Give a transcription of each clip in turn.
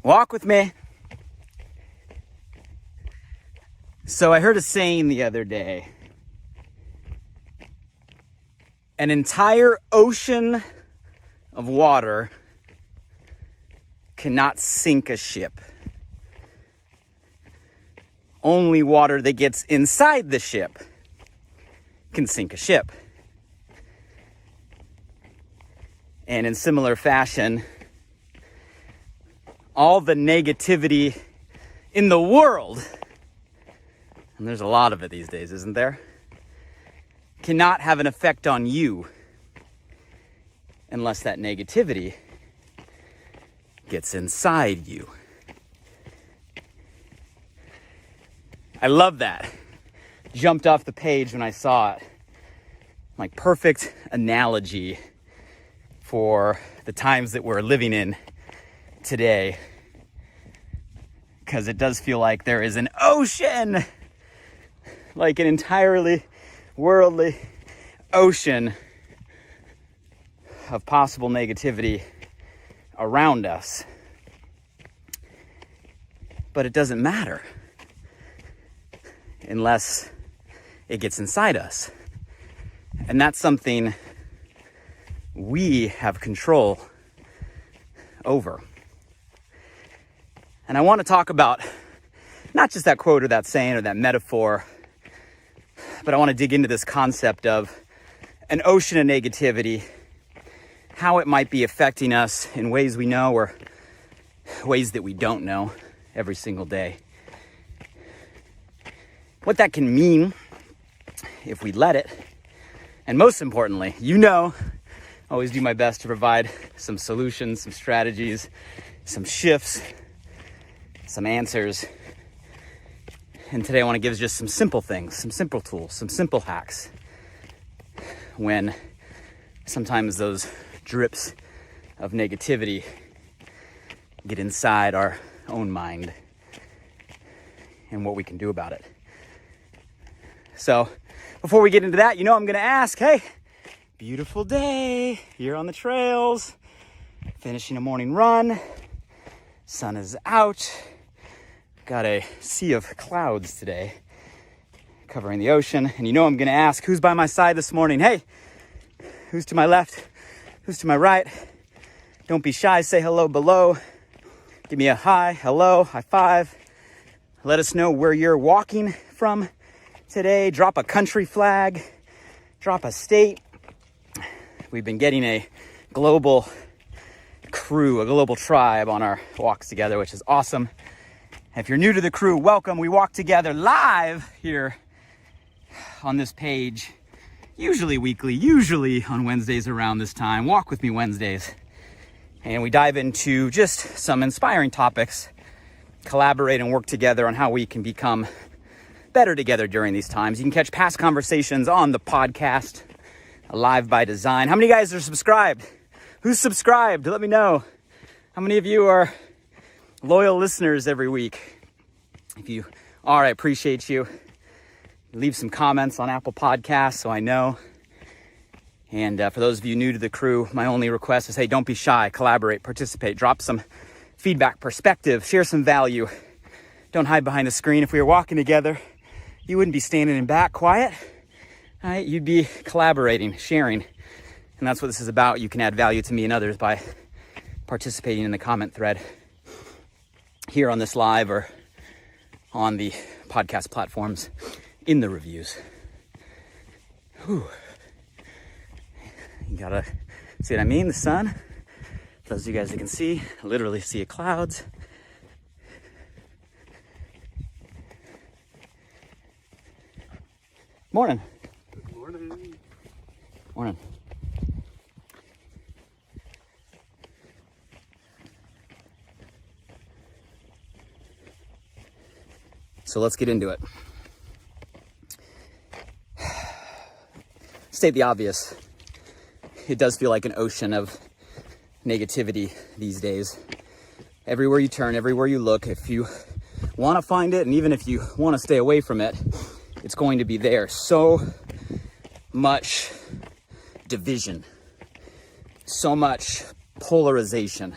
Walk with me. So I heard a saying the other day. An entire ocean of water cannot sink a ship. Only water that gets inside the ship can sink a ship. And in similar fashion, all the negativity in the world, and there's a lot of it these days, isn't there, cannot have an effect on you unless that negativity gets inside you. I love that. Jumped off the page when I saw it. Like, perfect analogy for the times that we're living in today, because it does feel like there is an ocean, like an entirely worldly ocean of possible negativity around us. But it doesn't matter unless it gets inside us. And that's something we have control over. And I want to talk about not just that quote or that saying or that metaphor, but I want to dig into this concept of an ocean of negativity, how it might be affecting us in ways we know or ways that we don't know every single day. What that can mean if we let it. And most importantly, I always do my best to provide some solutions, some strategies, some shifts, some answers. And today I want to give just some simple things, some simple tools, some simple hacks when sometimes those drips of negativity get inside our own mind and what we can do about it. So before we get into that, I'm going to ask, hey, beautiful day here on the trails, finishing a morning run, sun is out, got a sea of clouds today covering the ocean, and I'm going to ask, who's by my side this morning? Hey, who's to my left? Who's to my right? Don't be shy, say hello below. Give me a hi, hello, high five. Let us know where you're walking from today. Drop a country flag, drop a state. We've been getting a global crew, a global tribe on our walks together, which is awesome. If you're new to the crew, welcome. We walk together live here on this page, usually weekly, usually on Wednesdays around this time. Walk with me Wednesdays. And we dive into just some inspiring topics, collaborate and work together on how we can become better together during these times. You can catch past conversations on the podcast, Alive by Design. How many guys are subscribed? Who's subscribed? Let me know. How many of you are loyal listeners every week? If you are, I appreciate you. Leave some comments on Apple Podcasts so I know. And for those of you new to the crew, my only request is, hey, don't be shy, collaborate, participate, drop some feedback, perspective, share some value. Don't hide behind the screen. If we were walking together, you wouldn't be standing in back quiet, right? You'd be collaborating, sharing. And that's what this is about. You can add value to me and others by participating in the comment thread here on this live or on the podcast platforms in the reviews. Whew. You gotta see what I mean? The sun. For those of you guys that can see, literally sea of clouds. Morning. Good morning. Morning. So let's get into it. State the obvious. It does feel like an ocean of negativity these days. Everywhere you turn, everywhere you look, if you want to find it, and even if you want to stay away from it, it's going to be there. So much division, so much polarization.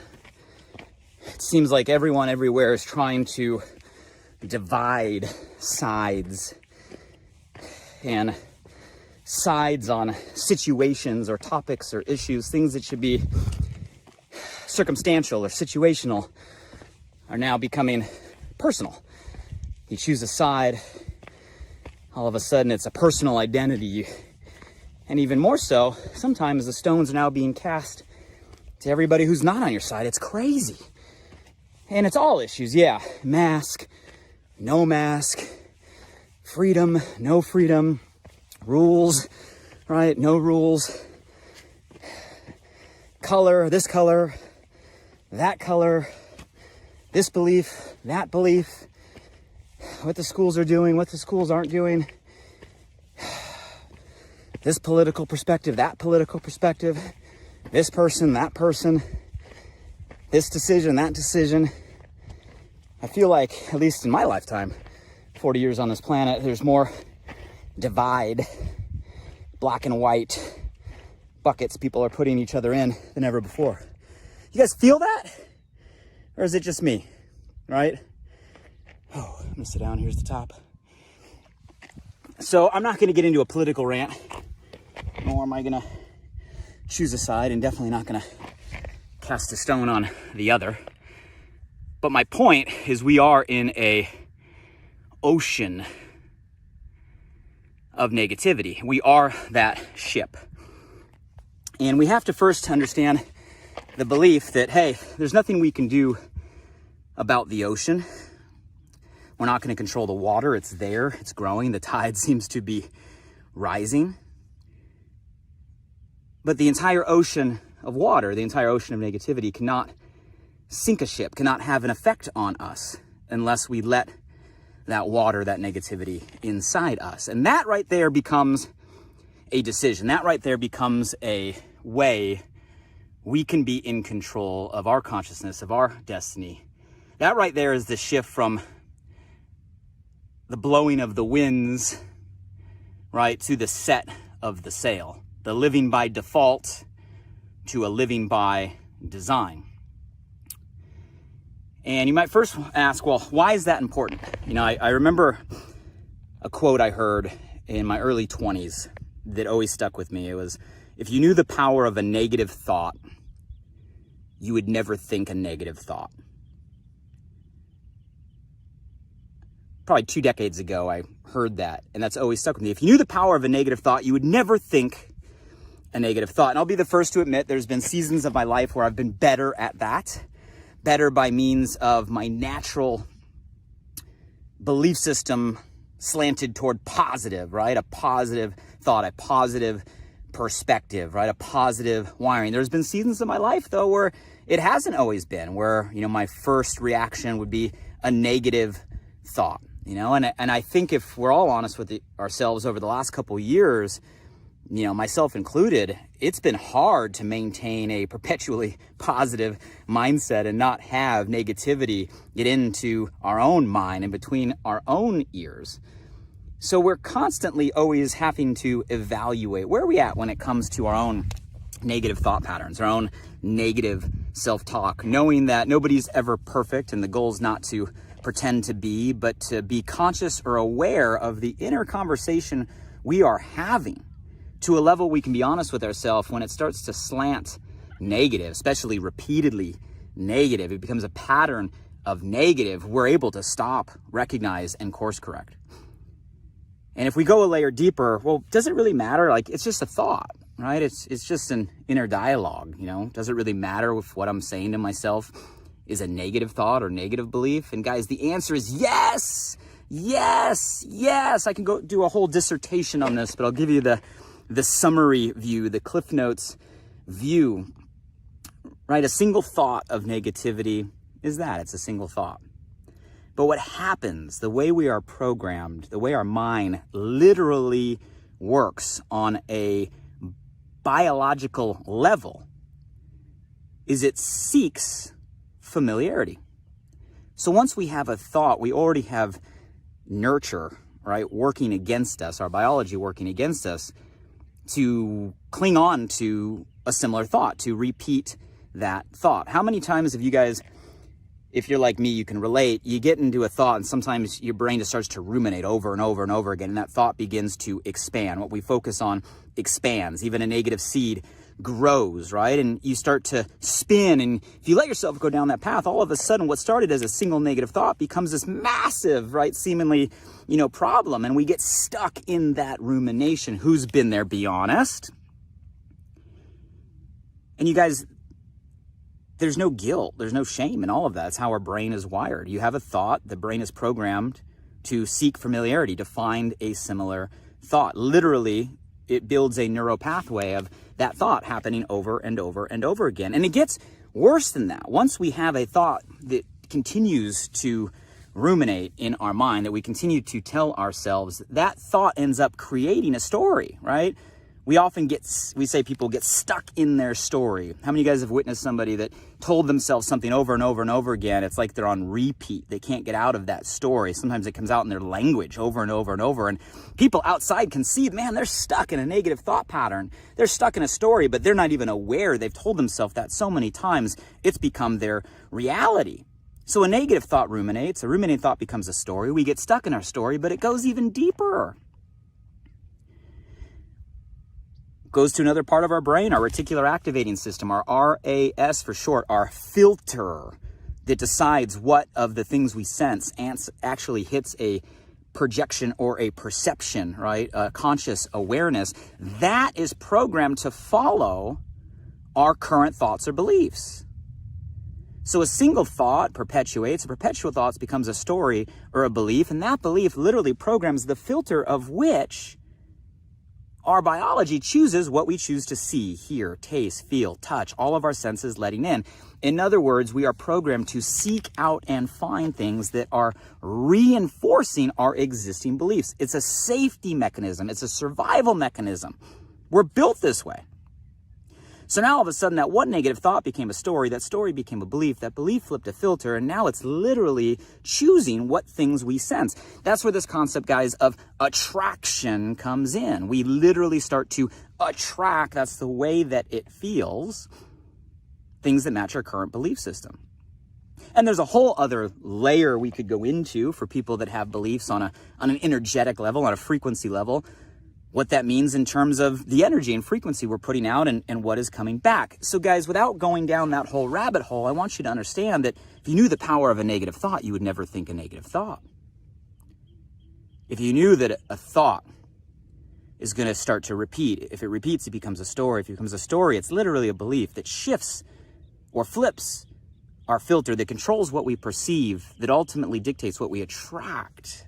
It seems like everyone everywhere is trying to divide sides and sides on situations or topics or issues. Things that should be circumstantial or situational are now becoming personal. You choose a side, all of a sudden it's a personal identity. And even more so, sometimes the stones are now being cast to everybody who's not on your side. It's crazy. And it's all issues, yeah. Mask, no mask, freedom, no freedom, rules, right? No rules. Color, that color, this belief, that belief, what the schools are doing, what the schools aren't doing, this political perspective, that political perspective, this person, that person, this decision, that decision. I feel like, at least in my lifetime, 40 years on this planet, there's more divide, black and white buckets people are putting each other in than ever before. You guys feel that? Or is it just me, right? Oh, I'm gonna sit down, here's the top. So I'm not gonna get into a political rant, nor am I gonna choose a side, and definitely not gonna cast a stone on the other. But my point is we are in a ocean of negativity. We are that ship. And we have to first understand the belief that, hey, there's nothing we can do about the ocean. We're not going to control the water. It's there. It's growing. The tide seems to be rising. But the entire ocean of water, the entire ocean of negativity cannot sink a ship, cannot have an effect on us unless we let that water, that negativity inside us. And that right there becomes a decision. That right there becomes a way we can be in control of our consciousness, of our destiny. That right there is the shift from the blowing of the winds, right, to the set of the sail. The living by default to a living by design. And you might first ask, well, why is that important? You know, I remember a quote I heard in my early 20s that always stuck with me. It was, if you knew the power of a negative thought, you would never think a negative thought. Probably 2 decades ago, I heard that, and that's always stuck with me. If you knew the power of a negative thought, you would never think a negative thought. And I'll be the first to admit there's been seasons of my life where I've been better at that. Better by means of my natural belief system slanted toward positive, right? A positive thought, a positive perspective, right? A positive wiring. There's been seasons of my life, though, where it hasn't always been, where, you know, my first reaction would be a negative thought, you know? And I think if we're all honest with ourselves over the last couple of years, you know, myself included, it's been hard to maintain a perpetually positive mindset and not have negativity get into our own mind and between our own ears. So we're constantly always having to evaluate where are we at when it comes to our own negative thought patterns, our own negative self-talk, knowing that nobody's ever perfect and the goal is not to pretend to be, but to be conscious or aware of the inner conversation we are having, to a level we can be honest with ourselves. When it starts to slant negative, especially repeatedly negative, it becomes a pattern of negative, we're able to stop, recognize, and course correct. And if we go a layer deeper, well, does it really matter? Like, it's just a thought, right? It's just an inner dialogue, you know? Does it really matter if what I'm saying to myself is a negative thought or negative belief? And guys, the answer is yes, yes, yes. I can go do a whole dissertation on this, but I'll give you the summary view, the Cliff Notes view, right? A single thought of negativity is that, it's a single thought. But what happens, the way we are programmed, the way our mind literally works on a biological level, is it seeks familiarity. So once we have a thought, we already have nurture, right, working against us, our biology working against us, to cling on to a similar thought, to repeat that thought. How many times have you guys if you're like me, you can relate. You get into a thought and sometimes your brain just starts to ruminate over and over and over again. And that thought begins to expand. What we focus on expands. Even a negative seed grows, right? And you start to spin. And if you let yourself go down that path, all of a sudden what started as a single negative thought becomes this massive, right, seemingly, problem. And we get stuck in that rumination. Who's been there? Be honest. And you guys, there's no guilt, there's no shame in all of that. It's how our brain is wired. You have a thought, the brain is programmed to seek familiarity, to find a similar thought. Literally, it builds a neural pathway of that thought happening over and over and over again. And it gets worse than that. Once we have a thought that continues to ruminate in our mind, that we continue to tell ourselves, that thought ends up creating a story, right? We say people get stuck in their story. How many of you guys have witnessed somebody that told themselves something over and over and over again? It's like they're on repeat. They can't get out of that story. Sometimes it comes out in their language over and over and over. And people outside can see, man, they're stuck in a negative thought pattern. They're stuck in a story, but they're not even aware. They've told themselves that so many times, it's become their reality. So a negative thought ruminates. A ruminating thought becomes a story. We get stuck in our story, but it goes even deeper. Goes to another part of our brain, our reticular activating system, our RAS for short, our filter that decides what of the things we sense actually hits a projection or a perception, right? A conscious awareness. That is programmed to follow our current thoughts or beliefs. So a single thought perpetuates, a perpetual thought becomes a story or a belief, and that belief literally programs the filter of which our biology chooses what we choose to see, hear, taste, feel, touch, all of our senses letting in. In other words, we are programmed to seek out and find things that are reinforcing our existing beliefs. It's a safety mechanism. It's a survival mechanism. We're built this way. So now all of a sudden that one negative thought became a story, that story became a belief, that belief flipped a filter, and now it's literally choosing what things we sense. That's where this concept, guys, of attraction comes in. We literally start to attract, that's the way that it feels, things that match our current belief system. And there's a whole other layer we could go into for people that have beliefs on an energetic level, on a frequency level, what that means in terms of the energy and frequency we're putting out and what is coming back. So guys, without going down that whole rabbit hole, I want you to understand that if you knew the power of a negative thought, you would never think a negative thought. If you knew that a thought is going to start to repeat, if it repeats, it becomes a story. If it becomes a story, it's literally a belief that shifts or flips our filter, that controls what we perceive, that ultimately dictates what we attract.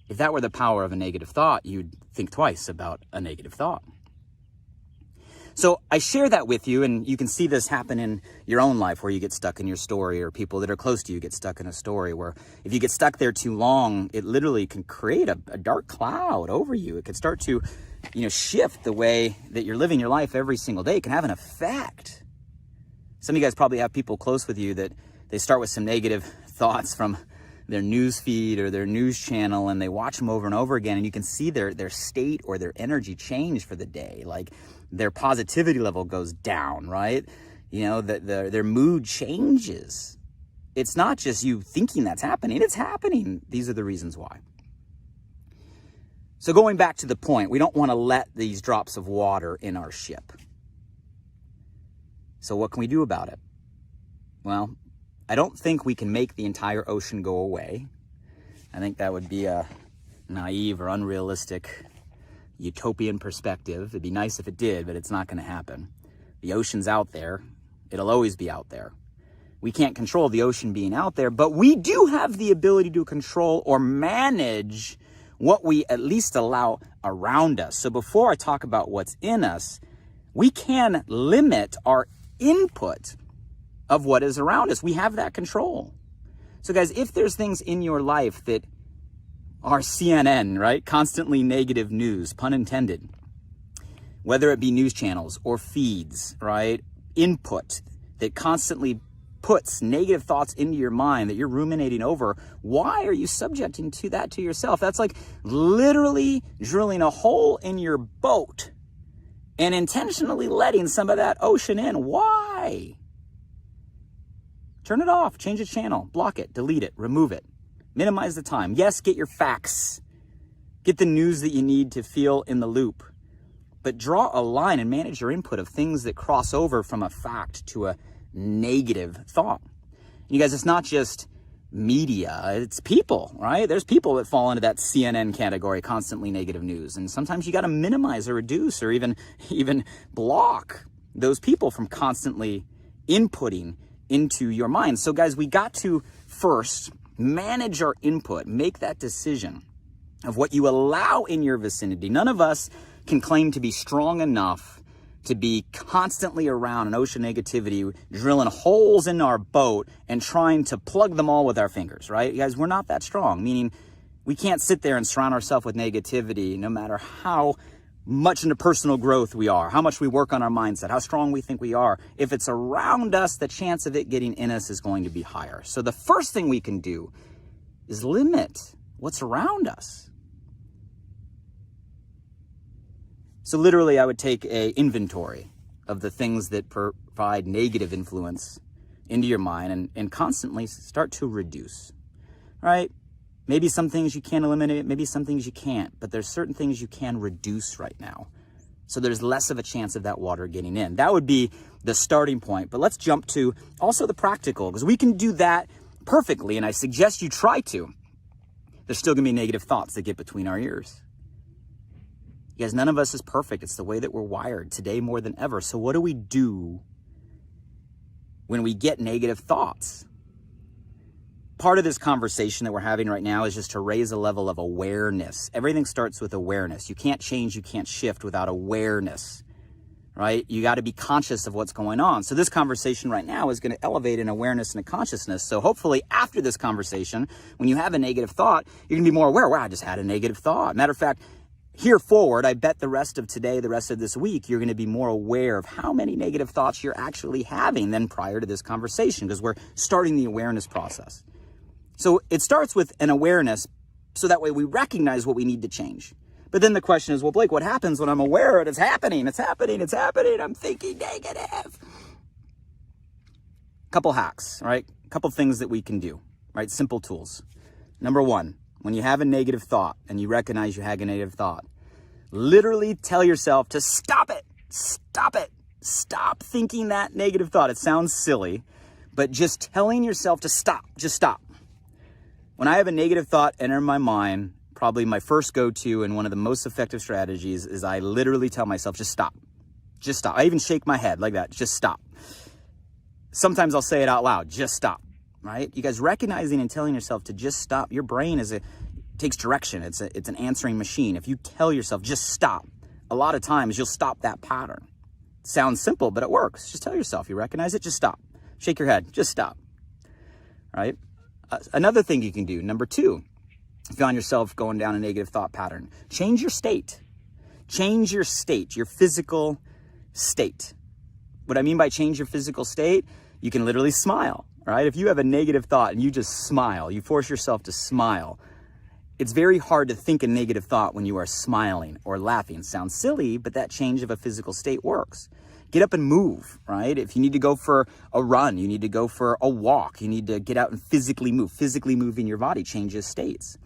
If that were the power of a negative thought, you'd think twice about a negative thought. So I share that with you, and you can see this happen in your own life where you get stuck in your story, or people that are close to you get stuck in a story where if you get stuck there too long, it literally can create a dark cloud over you. It could start to, shift the way that you're living your life every single day. It can have an effect. Some of you guys probably have people close with you that they start with some negative thoughts from their news feed or their news channel, and they watch them over and over again, and you can see their state or their energy change for the day. Like their positivity level goes down, right? Their mood changes. It's not just you thinking that's happening, it's happening. These are the reasons why. So going back to the point, we don't want to let these drops of water in our ship. So what can we do about it? Well, I don't think we can make the entire ocean go away. I think that would be a naive or unrealistic utopian perspective. It'd be nice if it did, but it's not going to happen. The ocean's out there. It'll always be out there. We can't control the ocean being out there, but we do have the ability to control or manage what we at least allow around us. So before I talk about what's in us, we can limit our input of what is around us. We have that control. So guys, if there's things in your life that are CNN, right? Constantly negative news, pun intended, whether it be news channels or feeds, right? Input that constantly puts negative thoughts into your mind that you're ruminating over, why are you subjecting that to yourself? That's like literally drilling a hole in your boat and intentionally letting some of that ocean in. Why? Turn it off, change the channel, block it, delete it, remove it, minimize the time. Yes, get your facts, get the news that you need to feel in the loop, but draw a line and manage your input of things that cross over from a fact to a negative thought. You guys, it's not just media, it's people, right? There's people that fall into that CNN category, constantly negative news. And sometimes you got to minimize or reduce or even block those people from constantly inputting into your mind. So guys, we got to first manage our input, make that decision of what you allow in your vicinity. None of us can claim to be strong enough to be constantly around an ocean of negativity, drilling holes in our boat and trying to plug them all with our fingers, right? You guys, we're not that strong, meaning we can't sit there and surround ourselves with negativity no matter how much into personal growth we are, how much we work on our mindset, how strong we think we are. If it's around us, the chance of it getting in us is going to be higher. So the first thing we can do is limit what's around us. So literally, I would take an inventory of the things that provide negative influence into your mind and constantly start to reduce, right? Maybe some things you can eliminate, maybe some things you can't, but there's certain things you can reduce right now. So there's less of a chance of that water getting in. That would be the starting point. But let's jump to also the practical, because we can do that perfectly, and I suggest you try to. There's still gonna be negative thoughts that get between our ears. You guys, none of us is perfect. It's the way that we're wired today more than ever. So what do we do when we get negative thoughts? Part of this conversation that we're having right now is just to raise a level of awareness. Everything starts with awareness. You can't change, you can't shift without awareness, right? You got to be conscious of what's going on. So this conversation right now is going to elevate an awareness and a consciousness. So hopefully after this conversation, when you have a negative thought, you're going to be more aware. Wow, I just had a negative thought. Matter of fact, here forward, I bet the rest of today, the rest of this week, you're going to be more aware of how many negative thoughts you're actually having than prior to this conversation, because we're starting the awareness process. So it starts with an awareness, so that way we recognize what we need to change. But then the question is, well, Blake, what happens when I'm aware it's happening? It's happening. I'm thinking negative. Couple hacks, right? Couple things that we can do, right? Simple tools. Number one, when you have a negative thought and you recognize you have a negative thought, literally tell yourself to stop it. Stop it. Stop thinking that negative thought. It sounds silly, but just telling yourself to stop, just stop. When I have a negative thought enter my mind, probably my first go-to and one of the most effective strategies is I literally tell myself, just stop. Just stop. I even shake my head like that. Just stop. Sometimes I'll say it out loud. Just stop. Right? You guys, recognizing and telling yourself to just stop. Your brain takes direction. It's an answering machine. If you tell yourself just stop, a lot of times you'll stop that pattern. It sounds simple, but it works. Just tell yourself. You recognize it, just stop. Shake your head, just stop. Right? Another thing you can do, number two, if you find yourself going down a negative thought pattern, change your state. Change your state, your physical state. What I mean by change your physical state, you can literally smile. Right? If you have a negative thought and you just smile, you force yourself to smile, it's very hard to think a negative thought when you are smiling or laughing. It sounds silly, but that change of a physical state works. Get up and move, right? If you need to go for a run, you need to go for a walk, you need to get out and physically moving your body changes states.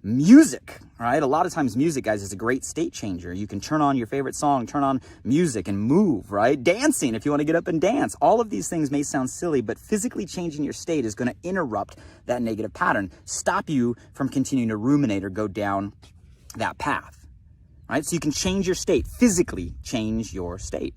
Music, right? A lot of times music, guys, is a great state changer. You can turn on your favorite song, turn on music and move, right? Dancing, if you want to get up and dance. All of these things may sound silly, but physically changing your state is going to interrupt that negative pattern, stop you from continuing to ruminate or go down that path, right? So you can change your state, physically change your state.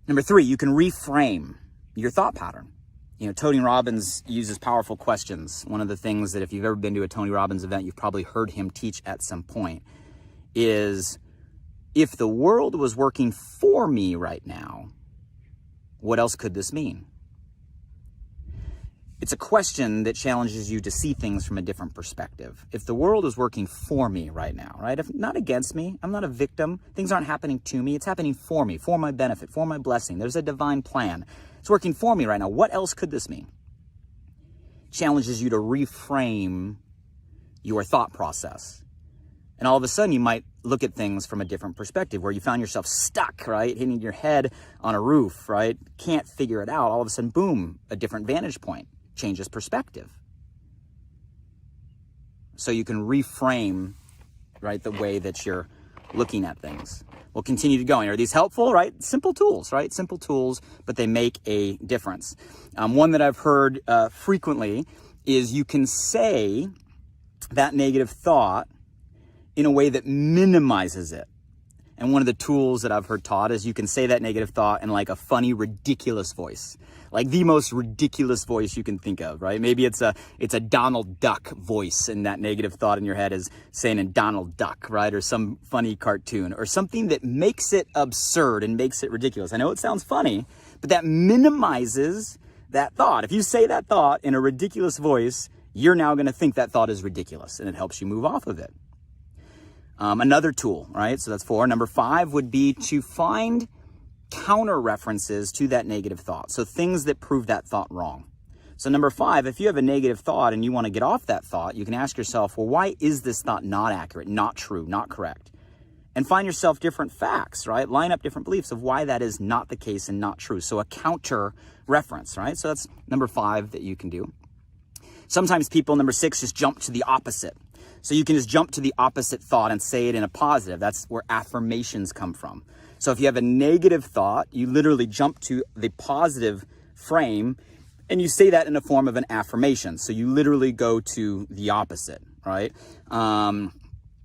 Number three, you can reframe your thought pattern. You know, Tony Robbins uses powerful questions. One of the things that if you've ever been to a Tony Robbins event, you've probably heard him teach at some point is, if the world was working for me right now, what else could this mean? It's a question that challenges you to see things from a different perspective. If the world is working for me right now, right? If not against me, I'm not a victim. Things aren't happening to me. It's happening for me, for my benefit, for my blessing. There's a divine plan. It's working for me right now. What else could this mean? Challenges you to reframe your thought process. And all of a sudden you might look at things from a different perspective where you found yourself stuck, right? Hitting your head on a roof, right? Can't figure it out. All of a sudden, boom, a different vantage point changes perspective. So you can reframe, right, the way that you're looking at things. We'll continue to going. Are these helpful, right? Simple tools, right? Simple tools, but they make a difference. One that I've heard frequently is you can say that negative thought in a way that minimizes it. And one of the tools that I've heard taught is you can say that negative thought in like a funny, ridiculous voice, like the most ridiculous voice you can think of, right? Maybe it's a Donald Duck voice, and that negative thought in your head is saying a Donald Duck, right? Or some funny cartoon or something that makes it absurd and makes it ridiculous. I know it sounds funny, but that minimizes that thought. If you say that thought in a ridiculous voice, you're now going to think that thought is ridiculous, and it helps you move off of it. Another tool, right? So that's 4. Number 5 would be to find counter references to that negative thought. So things that prove that thought wrong. So number 5, if you have a negative thought and you want to get off that thought, you can ask yourself, well, why is this thought not accurate, not true, not correct? And find yourself different facts, right? Line up different beliefs of why that is not the case and not true. So a counter reference, right? So that's number 5 that you can do. Sometimes people, number 6, just jump to the opposite. So you can just jump to the opposite thought and say it in a positive. That's where affirmations come from. So if you have a negative thought, you literally jump to the positive frame and you say that in the form of an affirmation. So you literally go to the opposite, right? I'll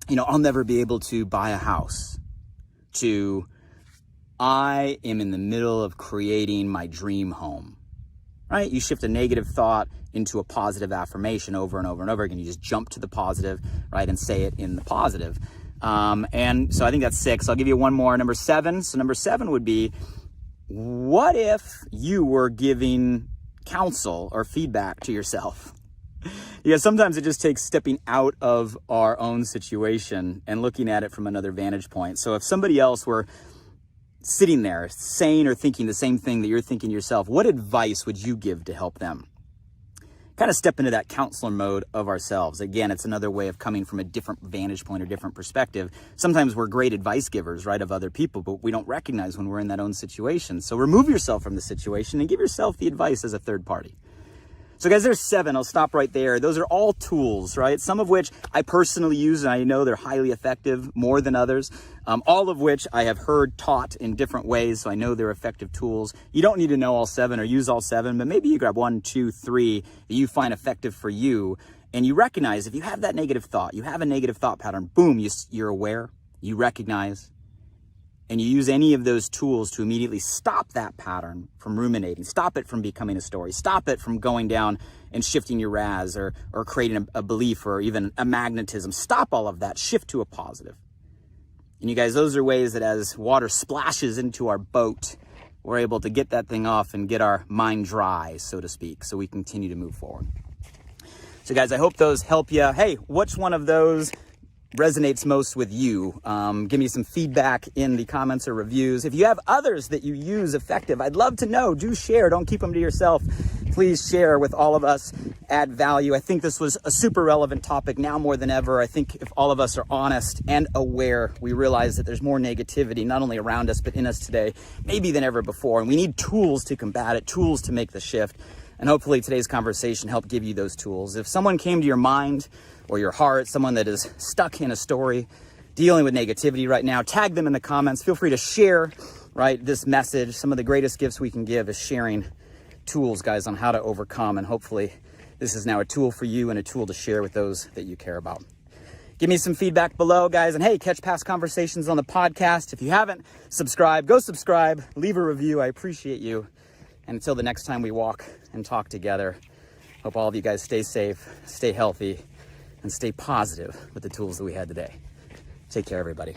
never be able to buy a house, to I am in the middle of creating my dream home, right? You shift a negative thought into a positive affirmation over and over and over again. You just jump to the positive, right, and say it in the positive. And so I think that's 6. I'll give you one more, number 7. So number 7 would be, what if you were giving counsel or feedback to yourself? Because sometimes it just takes stepping out of our own situation and looking at it from another vantage point. So if somebody else were sitting there saying or thinking the same thing that you're thinking yourself, what advice would you give to help them? Kind of step into that counselor mode of ourselves. Again, it's another way of coming from a different vantage point or different perspective. Sometimes we're great advice givers, right, of other people, but we don't recognize when we're in that own situation. So remove yourself from the situation and give yourself the advice as a third party. So guys, there's 7. I'll stop right there. Those are all tools, right? Some of which I personally use, and I know they're highly effective, more than others. All of which I have heard taught in different ways, so I know they're effective tools. You don't need to know all 7 or use all 7, but maybe you grab 1, 2, 3 that you find effective for you, and you recognize if you have that negative thought, you have a negative thought pattern, boom, you're aware, you recognize, and you use any of those tools to immediately stop that pattern from ruminating, stop it from becoming a story, stop it from going down and shifting your RAS or creating a belief or even a magnetism. Stop all of that, shift to a positive. And you guys, those are ways that as water splashes into our boat, we're able to get that thing off and get our mind dry, so to speak, so we continue to move forward. So guys, I hope those help you. Hey, which one of those resonates most with you? Give me some feedback in the comments or reviews. If you have others that you use effective, I'd love to know. Do share. Don't keep them to yourself. Please share with all of us. Add value. I think this was a super relevant topic now more than ever. I think if all of us are honest and aware, we realize that there's more negativity not only around us but in us today, maybe than ever before. And we need tools to combat it, tools to make the shift. And hopefully today's conversation helped give you those tools. If someone came to your mind or your heart, someone that is stuck in a story, dealing with negativity right now, tag them in the comments. Feel free to share, right, this message. Some of the greatest gifts we can give is sharing tools, guys, on how to overcome. And hopefully this is now a tool for you and a tool to share with those that you care about. Give me some feedback below, guys. And hey, catch past conversations on the podcast. If you haven't subscribed, go subscribe, leave a review. I appreciate you. And until the next time we walk and talk together, hope all of you guys stay safe, stay healthy, and stay positive with the tools that we had today. Take care, everybody.